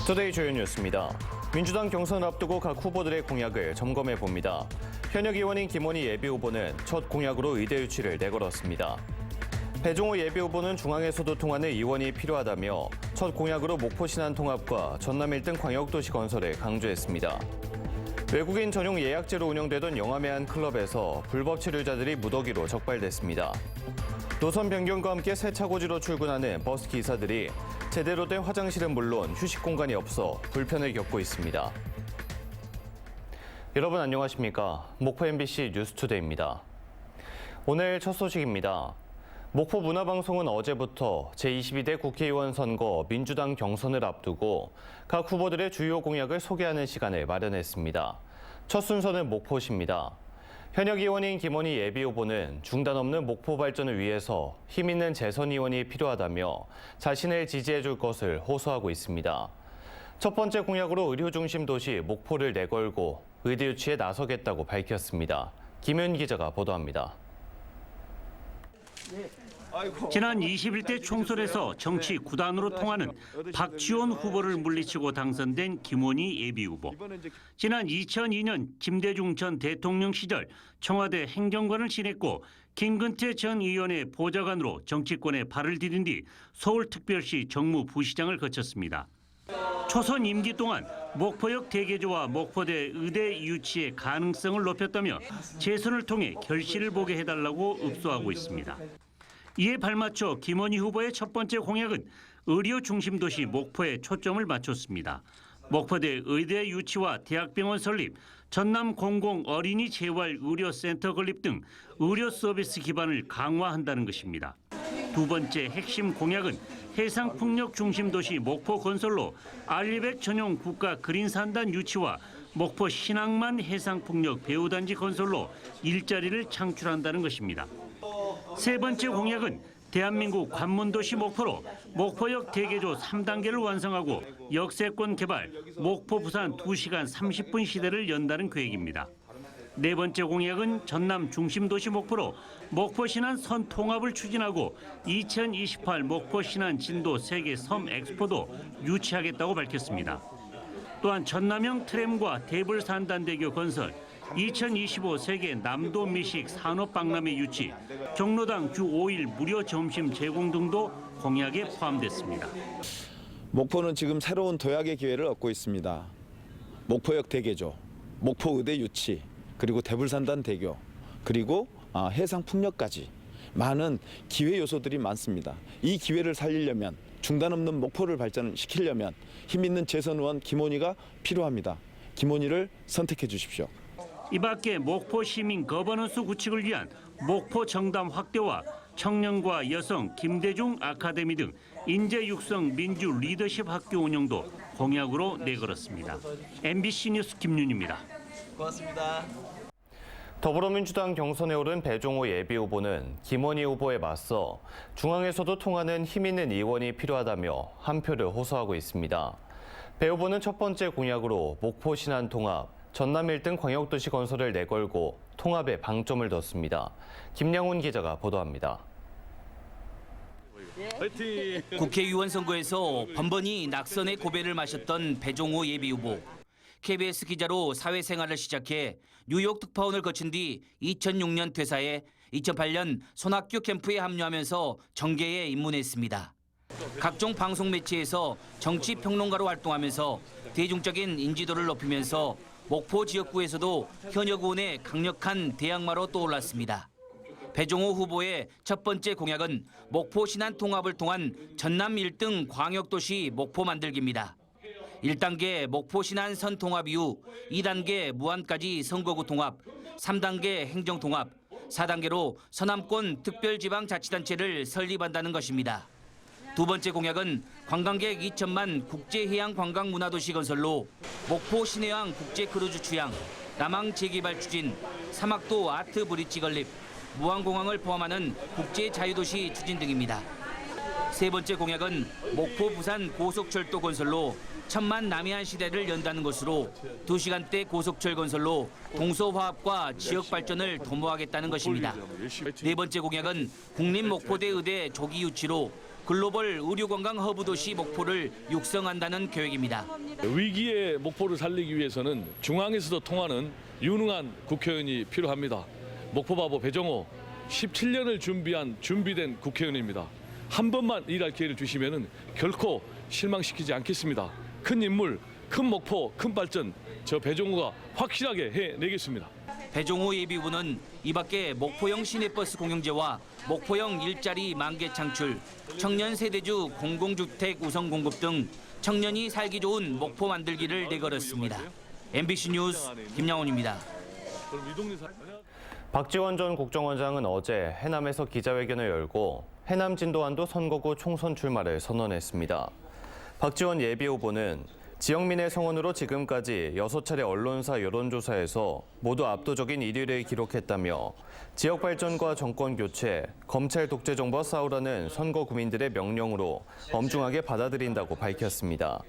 투데이 주요 뉴스입니다. 민주당 경선을 앞두고 각 후보들의 공약을 점검해 봅니다. 현역 의원인 김원희 예비후보는 첫 공약으로 의대 유치를 내걸었습니다. 배종호 예비후보는 중앙에서도 통하는 의원이 필요하다며 첫 공약으로 목포 신안 통합과 전남 1등 광역도시 건설을 강조했습니다. 외국인 전용 예약제로 운영되던 영암의 한 클럽에서 불법 체류자들이 무더기로 적발됐습니다. 노선 변경과 함께 새 차고지로 출근하는 버스 기사들이 제대로 된 화장실은 물론 휴식 공간이 없어 불편을 겪고 있습니다. 여러분 안녕하십니까? 목포 MBC 뉴스투데이입니다. 오늘 첫 소식입니다. 목포 문화방송은 어제부터 제22대 국회의원 선거 민주당 경선을 앞두고 각 후보들의 주요 공약을 소개하는 시간을 마련했습니다. 첫 순서는 목포시입니다. 현역 의원인 김원희 예비후보는 중단 없는 목포 발전을 위해서 힘있는 재선 의원이 필요하다며 자신을 지지해줄 것을 호소하고 있습니다. 첫 번째 공약으로 의료 중심 도시 목포를 내걸고 의대 유치에 나서겠다고 밝혔습니다. 김현 기자가 보도합니다. 지난 21대 총선에서 정치 9단으로 통하는 박지원 후보를 물리치고 당선된 김원희 예비후보. 지난 2002년 김대중 전 대통령 시절 청와대 행정관을 지냈고 김근태 전 의원의 보좌관으로 정치권에 발을 디딘 뒤 서울특별시 정무부시장을 거쳤습니다. 초선 임기 동안 목포역 대개조와 목포대 의대 유치의 가능성을 높였다며 재선을 통해 결실을 보게 해달라고 읍소하고 있습니다. 이에 발맞춰 김원희 후보의 첫 번째 공약은 의료 중심 도시 목포에 초점을 맞췄습니다. 목포대 의대 유치와 대학병원 설립, 전남 공공 어린이 재활 의료센터 건립 등 의료 서비스 기반을 강화한다는 것입니다. 두 번째 핵심 공약은 해상풍력 중심 도시 목포 건설로 알리백 전용 국가 그린산단 유치와 목포 신항만 해상풍력 배후단지 건설로 일자리를 창출한다는 것입니다. 세 번째 공약은 대한민국 관문도시 목포로 목포역 대개조 3단계를 완성하고 역세권 개발, 목포 부산 2시간 30분 시대를 연다는 계획입니다. 네 번째 공약은 전남 중심도시 목포로 목포 신안 선 통합을 추진하고 2028 목포 신안 진도 세계 섬 엑스포도 유치하겠다고 밝혔습니다. 또한 전남형 트램과 대불산단대교 건설, 2025 세계 남도 미식 산업박람회 유치, 종로당 주 5일 무료 점심 제공 등도 공약에 포함됐습니다. 목포는 지금 새로운 도약의 기회를 얻고 있습니다. 목포역 대개조, 목포의대 유치, 그리고 대불산단 대교, 그리고 해상풍력까지 많은 기회 요소들이 많습니다. 이 기회를 살리려면 중단 없는 목포를 발전시키려면 힘있는 재선 의원 김원희가 필요합니다. 김원희를 선택해 주십시오. 이 밖에 목포 시민 거버넌스 구축을 위한 목포 정담 확대와 청년과 여성 김대중 아카데미 등 인재 육성 민주 리더십 학교 운영도 공약으로 내걸었습니다. MBC 뉴스 김윤입니다. 고맙습니다. 더불어민주당 경선에 오른 배종호 예비후보는 김원희 후보에 맞서 중앙에서도 통하는 힘있는 의원이 필요하다며 한 표를 호소하고 있습니다. 배 후보는 첫 번째 공약으로 목포 신안 통합, 전남 1등 광역도시 건설을 내걸고 통합에 방점을 뒀습니다. 김양훈 기자가 보도합니다. 국회의원 선거에서 번번이 낙선의 고배를 마셨던 배종호 예비후보. KBS 기자로 사회생활을 시작해 뉴욕 특파원을 거친 뒤 2006년 퇴사해 2008년 손학규 캠프에 합류하면서 정계에 입문했습니다. 각종 방송 매체에서 정치 평론가로 활동하면서 대중적인 인지도를 높이면서 목포 지역구에서도 현역 의원의 강력한 대항마로 떠올랐습니다. 배종호 후보의 첫 번째 공약은 목포 신안 통합을 통한 전남 1등 광역도시 목포 만들기입니다. 1단계 목포 신안 선 통합 이후 2단계 무안까지 선거구 통합, 3단계 행정 통합, 4단계로 서남권 특별지방자치단체를 설립한다는 것입니다. 두 번째 공약은 관광객 2천만 국제해양관광문화도시 건설로 목포 신해항 국제크루즈 취항, 남항 재개발 추진, 사막도 아트 브릿지 건립, 무안공항을 포함하는 국제자유도시 추진 등입니다. 세 번째 공약은 목포 부산 고속철도 건설로 천만 남해안 시대를 연다는 것으로 2시간대 고속철 건설로 동서화합과 지역 발전을 도모하겠다는 것입니다. 네 번째 공약은 국립목포대 의대 조기 유치로 글로벌 의료관광 허브 도시 목포를 육성한다는 계획입니다. 위기의 목포를 살리기 위해서는 중앙에서도 통하는 유능한 국회의원이 필요합니다. 목포바보 배정호 17년을 준비된 국회의원입니다. 한 번만 일할 기회를 주시면 결코 실망시키지 않겠습니다. 큰 인물, 큰 목포, 큰 발전 저 배정호가 확실하게 해내겠습니다. 배종호 예비후보는 이 밖에 목포형 시내버스 공영제와 목포형 일자리 만개 창출, 청년 세대주 공공주택 우선 공급 등 청년이 살기 좋은 목포 만들기를 내걸었습니다. MBC 뉴스 김양훈입니다. 박지원 전 국정원장은 어제 해남에서 기자회견을 열고 해남 진도안도 선거구 총선 출마를 선언했습니다. 박지원 예비후보는 지역민의 성원으로 지금까지 6차례 언론사 여론조사에서 모두 압도적인 1위를 기록했다며 지역 발전과 정권 교체, 검찰 독재 정부와 싸우라는 선거 구민들의 명령으로 엄중하게 받아들인다고 밝혔습니다.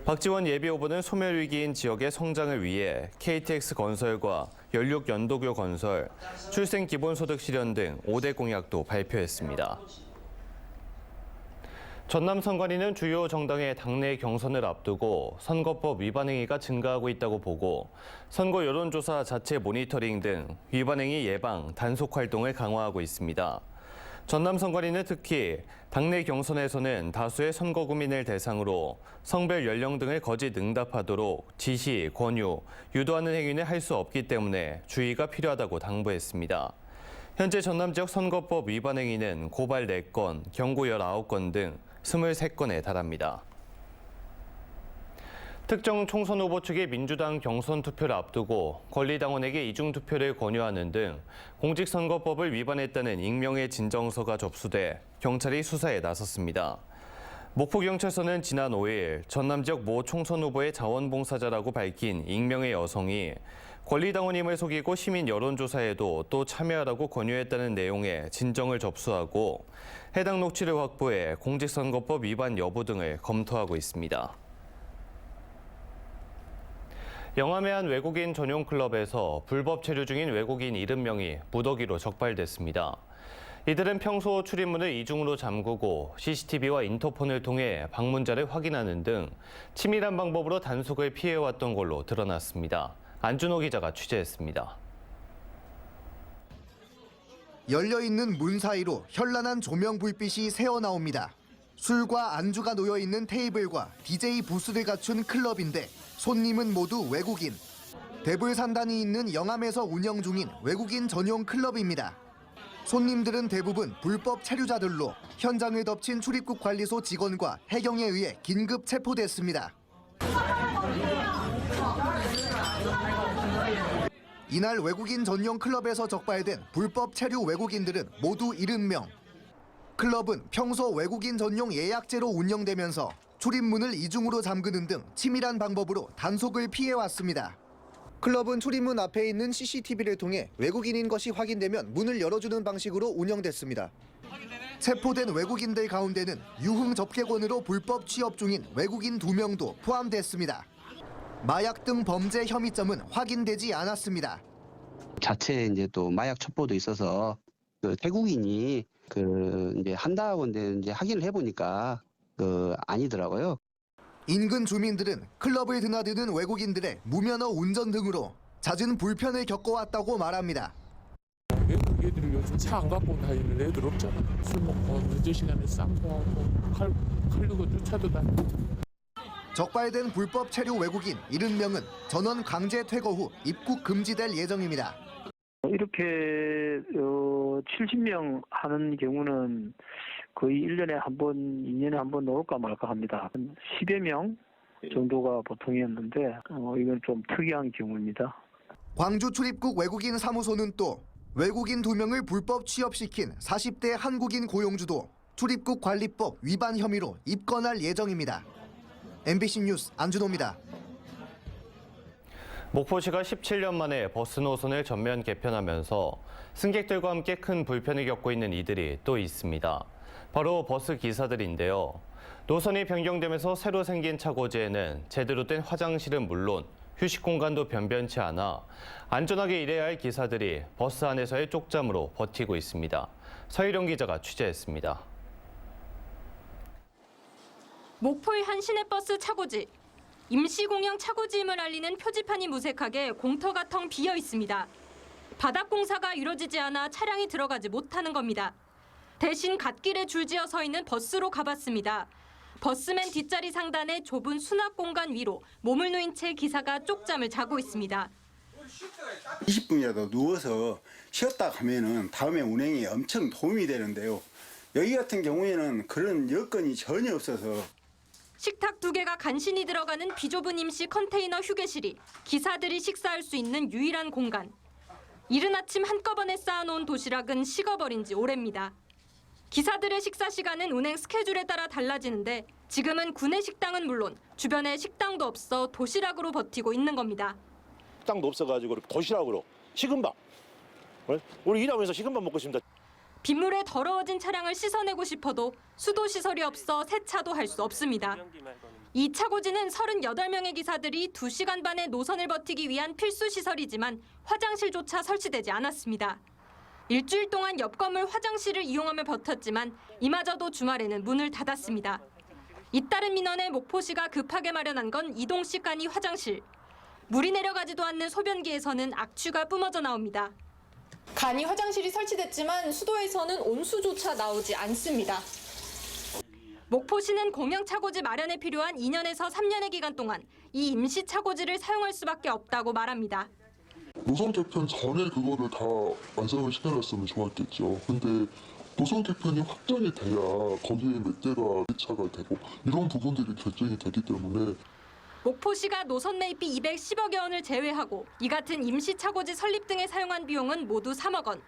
박지원 예비후보는 소멸위기인 지역의 성장을 위해 KTX 건설과 연륙 연도교 건설, 출생 기본소득 실현 등 5대 공약도 발표했습니다. 전남 선관위는 주요 정당의 당내 경선을 앞두고 선거법 위반 행위가 증가하고 있다고 보고 선거 여론조사 자체 모니터링 등 위반 행위 예방, 단속 활동을 강화하고 있습니다. 전남 선관위는 특히 당내 경선에서는 다수의 선거구민을 대상으로 성별, 연령 등을 거짓 응답하도록 지시, 권유, 유도하는 행위는 할 수 없기 때문에 주의가 필요하다고 당부했습니다. 현재 전남 지역 선거법 위반 행위는 고발 4건, 경고 19건 등 23건에 달합니다. 특정 총선 후보 측이 민주당 경선 투표를 앞두고 권리당원에게 이중투표를 권유하는 등 공직선거법을 위반했다는 익명의 진정서가 접수돼 경찰이 수사에 나섰습니다. 목포경찰서는 지난 5일 전남 지역 모 총선 후보의 자원봉사자라고 밝힌 익명의 여성이 권리당원임을 속이고 시민 여론조사에도 또 참여하라고 권유했다는 내용의 진정을 접수하고 해당 녹취를 확보해 공직선거법 위반 여부 등을 검토하고 있습니다. 영암의 한 외국인 전용 클럽에서 불법 체류 중인 외국인 70명이 무더기로 적발됐습니다. 이들은 평소 출입문을 이중으로 잠그고 CCTV와 인터폰을 통해 방문자를 확인하는 등 치밀한 방법으로 단속을 피해왔던 걸로 드러났습니다. 안준호 기자가 취재했습니다. 열려있는 문 사이로 현란한 조명 불빛이 새어나옵니다. 술과 안주가 놓여있는 테이블과 DJ 부스를 갖춘 클럽인데 손님은 모두 외국인. 대불산단이 있는 영암에서 운영 중인 외국인 전용 클럽입니다. 손님들은 대부분 불법 체류자들로 현장을 덮친 출입국 관리소 직원과 해경에 의해 긴급 체포됐습니다. 이날 외국인 전용 클럽에서 적발된 불법 체류 외국인들은 모두 70명. 클럽은 평소 외국인 전용 예약제로 운영되면서 출입문을 이중으로 잠그는 등 치밀한 방법으로 단속을 피해왔습니다. 클럽은 출입문 앞에 있는 CCTV를 통해 외국인인 것이 확인되면 문을 열어주는 방식으로 운영됐습니다. 체포된 외국인들 가운데는 유흥 접객원으로 불법 취업 중인 외국인 2명도 포함됐습니다. 마약 등 범죄 혐의점은 확인되지 않았습니다. 자체 이제 또 마약 첩보도 있어서 그 태국인이 이제 한다고 이제 확인을 해보니까 아니더라고요. 인근 주민들은 클럽을 드나드는 외국인들의 무면허 운전 등으로 잦은 불편을 겪어왔다고 말합니다. 외국 애들이 요즘 차 안 갖고 다니는 애들 없잖아. 술 먹고 늦은 시간에 쌍도 하고 칼 들고 쫓아도 다니고. 적발된 불법 체류 외국인 70명은 전원 강제 퇴거 후 입국 금지될 예정입니다. 이렇게 70명 하는 경우는 거의 1년에 한 번, 2년에 한 번 나올까 말까 합니다. 10여 명 정도가 보통이었는데 이건 좀 특이한 경우입니다. 광주 출입국 외국인 사무소는 또 외국인 2명을 불법 취업시킨 40대 한국인 고용주도 출입국 관리법 위반 혐의로 입건할 예정입니다. MBC 뉴스 안준호입니다. 목포시가 17년 만에 버스 노선을 전면 개편하면서 승객들과 함께 큰 불편을 겪고 있는 이들이 또 있습니다. 바로 버스 기사들인데요. 노선이 변경되면서 새로 생긴 차고지에는 제대로 된 화장실은 물론 휴식 공간도 변변치 않아 안전하게 일해야 할 기사들이 버스 안에서의 쪽잠으로 버티고 있습니다. 서희령 기자가 취재했습니다. 목포의 한 시내버스 차고지. 임시공영 차고지임을 알리는 표지판이 무색하게 공터가 텅 비어 있습니다. 바닥 공사가 이루어지지 않아 차량이 들어가지 못하는 겁니다. 대신 갓길에 줄지어 서 있는 버스로 가봤습니다. 버스맨 뒷자리 상단의 좁은 수납 공간 위로 몸을 누인 채 기사가 쪽잠을 자고 있습니다. 20분이라도 누워서 쉬었다 가면은 다음에 운행에 엄청 도움이 되는데요. 여기 같은 경우에는 그런 여건이 전혀 없어서 식탁 2개가 간신히 들어가는 비좁은 임시 컨테이너 휴게실이 기사들이 식사할 수 있는 유일한 공간. 이른 아침 한꺼번에 쌓아놓은 도시락은 식어버린 지 오래입니다. 기사들의 식사 시간은 운행 스케줄에 따라 달라지는데 지금은 구내 식당은 물론 주변에 식당도 없어 도시락으로 버티고 있는 겁니다. 식당도 없어가지고 도시락으로 식은밥. 우리 일하면서 식은밥 먹고 있습니다. 빗물에 더러워진 차량을 씻어내고 싶어도 수도시설이 없어 세차도 할 수 없습니다. 이 차고지는 38명의 기사들이 2시간 반의 노선을 버티기 위한 필수 시설이지만 화장실조차 설치되지 않았습니다. 일주일 동안 옆 건물 화장실을 이용하며 버텼지만 이마저도 주말에는 문을 닫았습니다. 잇따른 민원에 목포시가 급하게 마련한 건 이동식 간이 화장실. 물이 내려가지도 않는 소변기에서는 악취가 뿜어져 나옵니다. 간이 화장실이 설치됐지만 수도에서는 온수조차 나오지 않습니다. 목포시는 공영 차고지 마련에 필요한 2년에서 3년의 기간 동안 이 임시 차고지를 사용할 수밖에 없다고 말합니다. 노선 개편 전에 그거를 다 완성을 시켜놨으면 좋았겠죠. 근데 노선 개편이 확정이 돼야 거기에 몇 대가 배차가 되고 이런 부분들이 결정이 되기 때문에 목포시가 노선 매입비 210억여 원을 제외하고 이 같은 임시 차고지 설립 등에 사용한 비용은 모두 3억 원.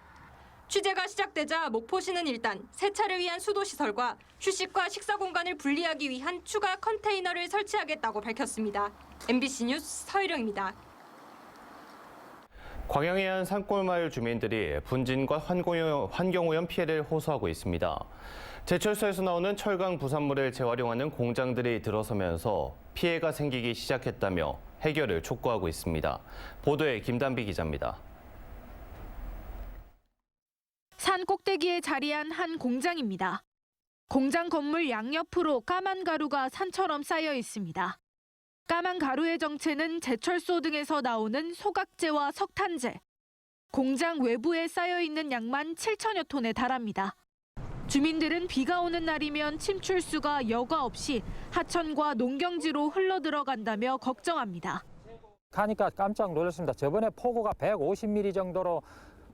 취재가 시작되자 목포시는 일단 세차를 위한 수도시설과 휴식과 식사 공간을 분리하기 위한 추가 컨테이너를 설치하겠다고 밝혔습니다. MBC 뉴스 서희령입니다. 광양해안 산골마을 주민들이 분진과 환경오염 피해를 호소하고 있습니다. 제철소에서 나오는 철강 부산물을 재활용하는 공장들이 들어서면서 피해가 생기기 시작했다며 해결을 촉구하고 있습니다. 보도에 김단비 기자입니다. 산 꼭대기에 자리한 한 공장입니다. 공장 건물 양옆으로 까만 가루가 산처럼 쌓여 있습니다. 까만 가루의 정체는 제철소 등에서 나오는 소각제와 석탄제. 공장 외부에 쌓여 있는 양만 7천여 톤에 달합니다. 주민들은 비가 오는 날이면 침출수가 여과 없이 하천과 농경지로 흘러들어간다며 걱정합니다. 가니까 깜짝 놀랐습니다. 저번에 폭우가 150mm 정도로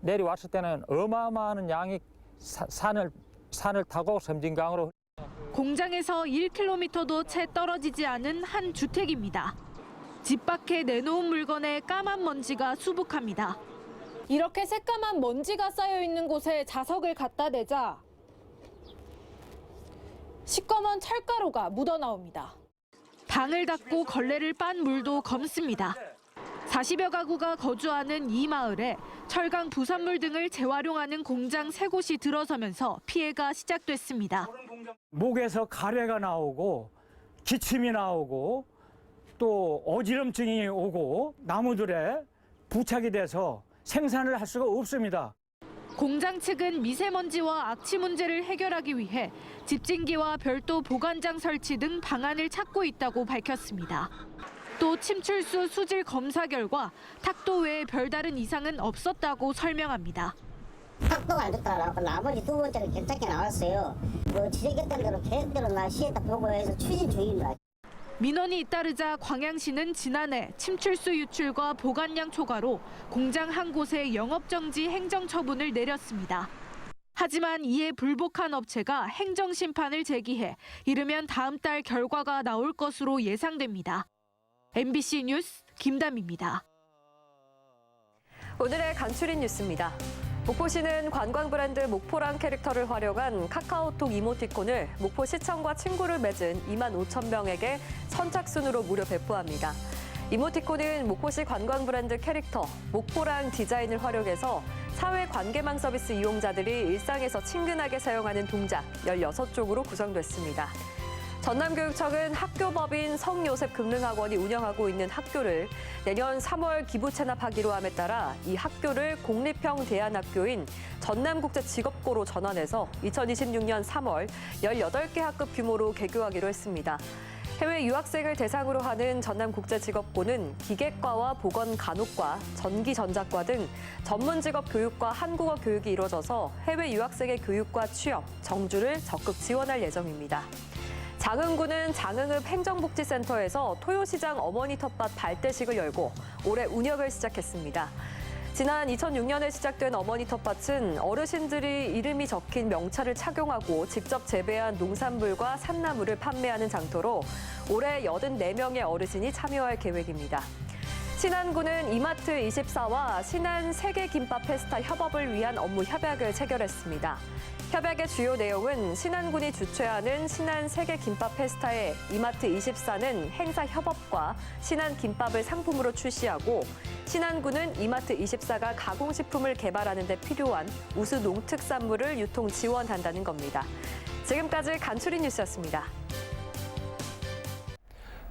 내려왔을 때는 어마어마한 양이 산을 타고 섬진강으로. 공장에서 1km도 채 떨어지지 않은 한 주택입니다. 집 밖에 내놓은 물건에 까만 먼지가 수북합니다. 이렇게 새까만 먼지가 쌓여 있는 곳에 자석을 갖다 대자 시꺼먼 철가루가 묻어나옵니다. 방을 닫고 걸레를 빤 물도 검습니다. 40여 가구가 거주하는 이 마을에 철강 부산물 등을 재활용하는 공장 3곳이 들어서면서 피해가 시작됐습니다. 목에서 가래가 나오고 기침이 나오고 또 어지럼증이 오고 나무들에 부착이 돼서 생산을 할 수가 없습니다. 공장 측은 미세먼지와 악취 문제를 해결하기 위해 집진기와 별도 보관장 설치 등 방안을 찾고 있다고 밝혔습니다. 또 침출수 수질 검사 결과 탁도 외에 별다른 이상은 없었다고 설명합니다. 탁도가 안 좋다라고 나머지 2번째는 괜찮게 나왔어요. 지적했던 대로 계획대로 시에다 보고해서 추진 중입니다. 민원이 잇따르자 광양시는 지난해 침출수 유출과 보관량 초과로 공장 한 곳에 영업정지 행정처분을 내렸습니다. 하지만 이에 불복한 업체가 행정심판을 제기해 이르면 다음 달 결과가 나올 것으로 예상됩니다. MBC 뉴스 김담입니다. 오늘의 간추린 뉴스입니다. 목포시는 관광 브랜드 목포랑 캐릭터를 활용한 카카오톡 이모티콘을 목포시청과 친구를 맺은 2만 5천 명에게 선착순으로 무료 배포합니다. 이모티콘은 목포시 관광 브랜드 캐릭터 목포랑 디자인을 활용해서 사회 관계망 서비스 이용자들이 일상에서 친근하게 사용하는 동작 16쪽으로 구성됐습니다. 전남교육청은 학교법인 성요셉금능학원이 운영하고 있는 학교를 내년 3월 기부 체납하기로 함에 따라 이 학교를 공립형 대안학교인 전남국제직업고로 전환해서 2026년 3월 18개 학급 규모로 개교하기로 했습니다. 해외 유학생을 대상으로 하는 전남국제직업고는 기계과와 보건간호과, 전기전자과 등 전문직업 교육과 한국어 교육이 이루어져서 해외 유학생의 교육과 취업, 정주를 적극 지원할 예정입니다. 장흥구는 장흥읍 행정복지센터에서 토요시장 어머니 텃밭 발대식을 열고 올해 운영을 시작했습니다. 지난 2006년에 시작된 어머니 텃밭은 어르신들이 이름이 적힌 명찰을 착용하고 직접 재배한 농산물과 산나물을 판매하는 장터로 올해 84명의 어르신이 참여할 계획입니다. 신안군은 이마트24와 신안 세계김밥 페스타 협업을 위한 업무 협약을 체결했습니다. 협약의 주요 내용은 신안군이 주최하는 신안 세계김밥 페스타에 이마트24는 행사 협업과 신안 김밥을 상품으로 출시하고 신안군은 이마트24가 가공식품을 개발하는 데 필요한 우수 농특산물을 유통 지원한다는 겁니다. 지금까지 간추린 뉴스였습니다.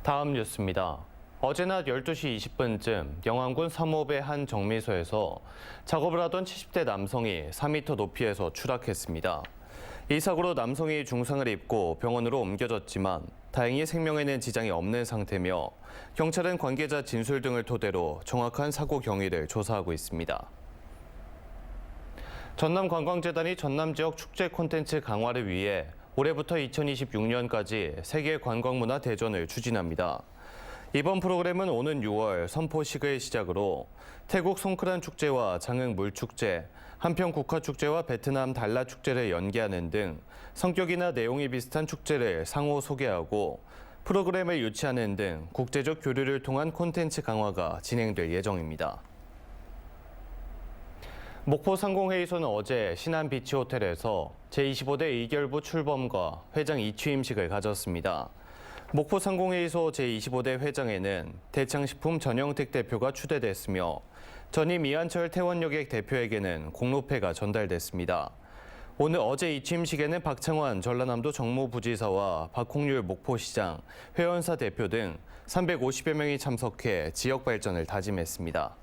다음 뉴스입니다. 어제 낮 12시 20분쯤 영암군 삼호배 한 정미소에서 작업을 하던 70대 남성이 4m 높이에서 추락했습니다. 이 사고로 남성이 중상을 입고 병원으로 옮겨졌지만 다행히 생명에는 지장이 없는 상태며 경찰은 관계자 진술 등을 토대로 정확한 사고 경위를 조사하고 있습니다. 전남관광재단이 전남 지역 축제 콘텐츠 강화를 위해 올해부터 2026년까지 세계 관광문화 대전을 추진합니다. 이번 프로그램은 오는 6월 선포식을 시작으로 태국 송크란 축제와 장흥 물축제, 한평 국화축제와 베트남 달라 축제를 연계하는 등 성격이나 내용이 비슷한 축제를 상호 소개하고 프로그램을 유치하는 등 국제적 교류를 통한 콘텐츠 강화가 진행될 예정입니다. 목포 상공회의소는 어제 신안 비치호텔에서 제25대 이결부 출범과 회장 이취임식을 가졌습니다. 목포 상공회의소 제25대 회장에는 대창식품 전영택 대표가 추대됐으며 전임 이한철 태원여객 대표에게는 공로패가 전달됐습니다. 오늘 어제 이취임식에는 박창환 전라남도 정무부지사와 박홍률 목포시장, 회원사 대표 등 350여 명이 참석해 지역 발전을 다짐했습니다.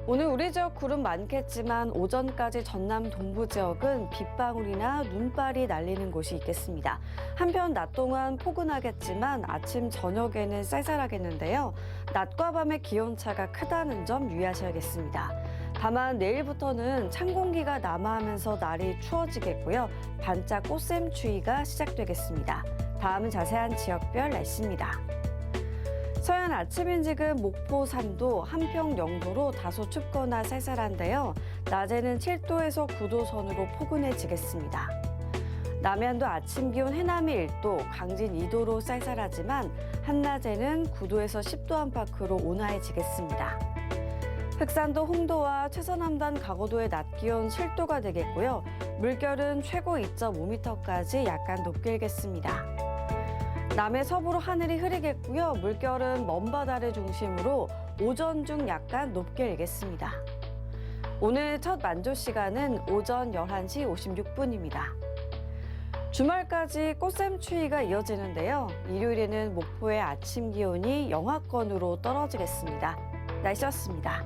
오늘 우리 지역 구름 많겠지만 오전까지 전남 동부 지역은 빗방울이나 눈발이 날리는 곳이 있겠습니다. 한편 낮 동안 포근하겠지만 아침 저녁에는 쌀쌀하겠는데요. 낮과 밤의 기온차가 크다는 점 유의하셔야겠습니다. 다만 내일부터는 찬 공기가 남하하면서 날이 추워지겠고요. 반짝 꽃샘추위가 시작되겠습니다. 다음은 자세한 지역별 날씨입니다. 서해안 아침 인직은 목포 3도, 한평 0도로 다소 춥거나 쌀쌀한데요. 낮에는 7도에서 9도 선으로 포근해지겠습니다. 남해안도 아침 기온 해남이 1도, 강진 2도로 쌀쌀하지만 한낮에는 9도에서 10도 안팎으로 온화해지겠습니다. 흑산도 홍도와 최서남단 가고도의 낮 기온 7도가 되겠고요. 물결은 최고 2.5m까지 약간 높게 일겠습니다. 남해 서부로 하늘이 흐리겠고요. 물결은 먼 바다를 중심으로 오전 중 약간 높게 일겠습니다. 오늘 첫 만조 시간은 오전 11시 56분입니다. 주말까지 꽃샘추위가 이어지는데요. 일요일에는 목포의 아침 기온이 영하권으로 떨어지겠습니다. 날씨였습니다.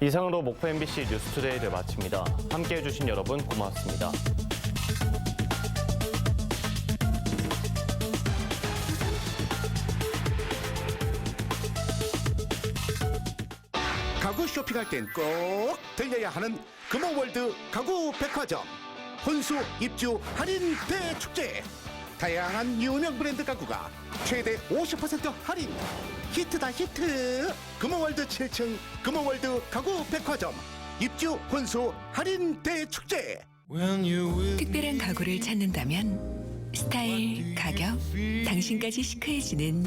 이상으로 목포 MBC 뉴스투데이를 마칩니다. 함께해 주신 여러분 고맙습니다. 가구 쇼핑할 땐 꼭 들려야 하는 금호월드 가구 백화점 혼수 입주 할인 대축제. 다양한 유명 브랜드 가구가 최대 50% 할인. 히트다 히트. 금호월드 7층 금호월드 가구 백화점 입주 혼수 할인 대축제. 특별한 가구를 찾는다면 스타일, 가격, 당신까지 시크해지는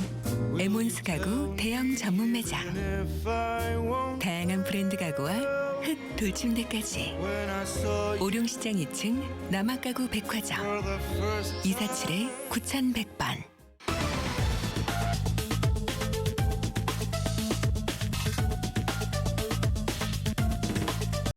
에몬스 가구 대형 전문 매장. 다양한 브랜드 가구와 흑 돌침대까지. 오룡시장 2층 남학가구 백화점 247-9100번.